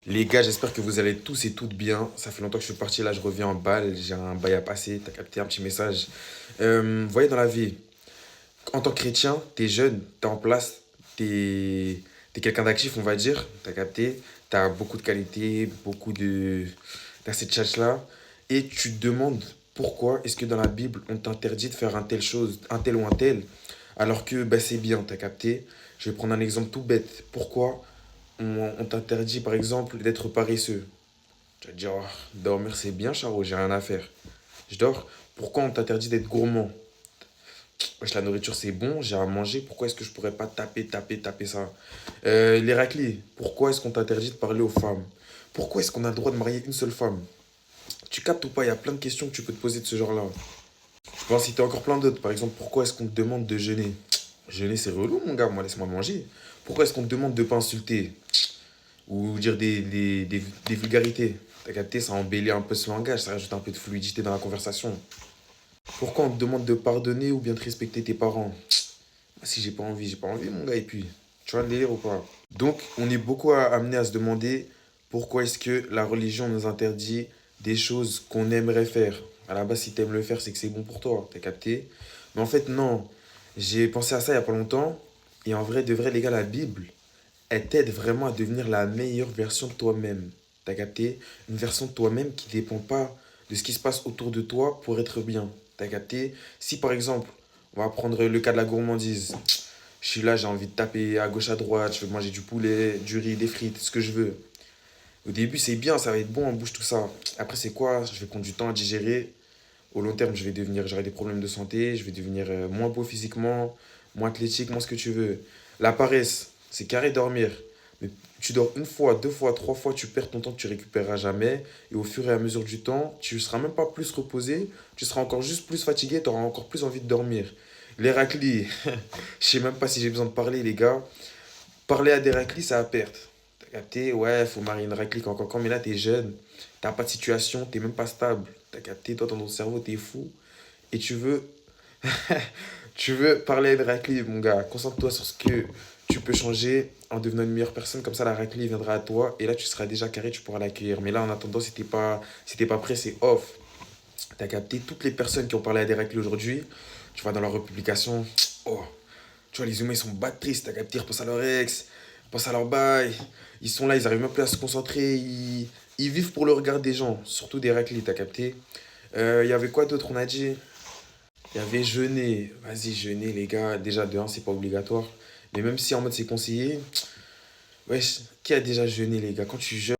Les gars, j'espère que vous allez tous et toutes bien. Ça fait longtemps que je suis parti, là je reviens en balle, j'ai un bail à passer, t'as capté un petit message. Vous voyez dans la vie, en tant que chrétien, t'es jeune, t'es en place, t'es quelqu'un d'actif, on va dire, t'as capté, t'as beaucoup de qualités, beaucoup de... T'as cette chance-là, et tu te demandes pourquoi est-ce que dans la Bible on t'interdit de faire un tel chose, un tel ou un tel, alors que bah, c'est bien, t'as capté. Je vais prendre un exemple tout bête. Pourquoi on t'interdit par exemple d'être paresseux? Tu vas te dire, oh, dormir c'est bien, Charo, j'ai rien à faire. Je dors. Pourquoi on t'interdit d'être gourmand? Wesh, la nourriture c'est bon, j'ai à manger, pourquoi est-ce que je pourrais pas taper ça? Les raclés, pourquoi est-ce qu'on t'interdit de parler aux femmes? Pourquoi est-ce qu'on a le droit de marier une seule femme? Tu captes ou pas? Il y a plein de questions que tu peux te poser de ce genre-là. Je peux en citer encore plein d'autres. Par exemple, pourquoi est-ce qu'on te demande de jeûner? Jeûner c'est relou, mon gars, moi laisse-moi manger. Pourquoi est-ce qu'on te demande de pas insulter? Ou dire des vulgarités? T'as capté, ça embellit un peu ce langage, ça rajoute un peu de fluidité dans la conversation. Pourquoi on te demande de pardonner ou bien de respecter tes parents? Si j'ai pas envie, mon gars, et puis, tu vois le délire ou pas? Donc, on est beaucoup amené à se demander pourquoi est-ce que la religion nous interdit des choses qu'on aimerait faire. À la base, si t'aimes le faire, c'est que c'est bon pour toi, t'as capté? Mais en fait, non. J'ai pensé à ça il y a pas longtemps, et en vrai, de vrai, les gars, la Bible, elle t'aide vraiment à devenir la meilleure version de toi-même. T'as capté? Une version de toi-même qui dépend pas de ce qui se passe autour de toi pour être bien. T'as capté? Si par exemple, on va prendre le cas de la gourmandise. Je suis là, j'ai envie de taper à gauche, à droite, je veux manger du poulet, du riz, des frites, ce que je veux. Au début, c'est bien, ça va être bon, on bouge tout ça. Après, c'est quoi? Je vais prendre du temps à digérer. Au long terme, j'aurai des problèmes de santé, je vais devenir moins beau physiquement, moins athlétique, moins ce que tu veux. La paresse, c'est carré dormir. Mais tu dors une fois, deux fois, trois fois, tu perds ton temps que tu récupéreras jamais. Et au fur et à mesure du temps, tu seras même pas plus reposé, tu seras encore juste plus fatigué, tu auras encore plus envie de dormir. Les raclis, je sais même pas si j'ai besoin de parler, les gars. Parler à des raclis, ça va perdre. T'as capté? Ouais, faut marier une raclie quand, mais là, t'es jeune. T'as pas de situation, t'es même pas stable. T'as capté? Toi, dans ton cerveau, t'es fou. Et tu veux, tu veux parler à une raclie, mon gars. Concentre-toi sur ce que tu peux changer en devenant une meilleure personne. Comme ça, la raclie viendra à toi. Et là, tu seras déjà carré, tu pourras l'accueillir. Mais là, en attendant, si t'es pas prêt, c'est off. T'as capté? Toutes les personnes qui ont parlé à des raclis aujourd'hui, tu vois, dans leur publication, oh, tu vois, les humains, ils sont bad tristes, t'as capté, ils repensent à leur ex, ils pensent à leur bail. Ils sont là, ils arrivent même plus à se concentrer. Ils vivent pour le regard des gens, surtout des raclis, t'as capté. Il y avait quoi d'autre, on a dit? Il y avait jeûner. Vas-y, jeûner, les gars. Déjà, de un, c'est pas obligatoire. Mais même si en mode c'est conseillé, wesh, qui a déjà jeûné, les gars? Quand tu jeûnes,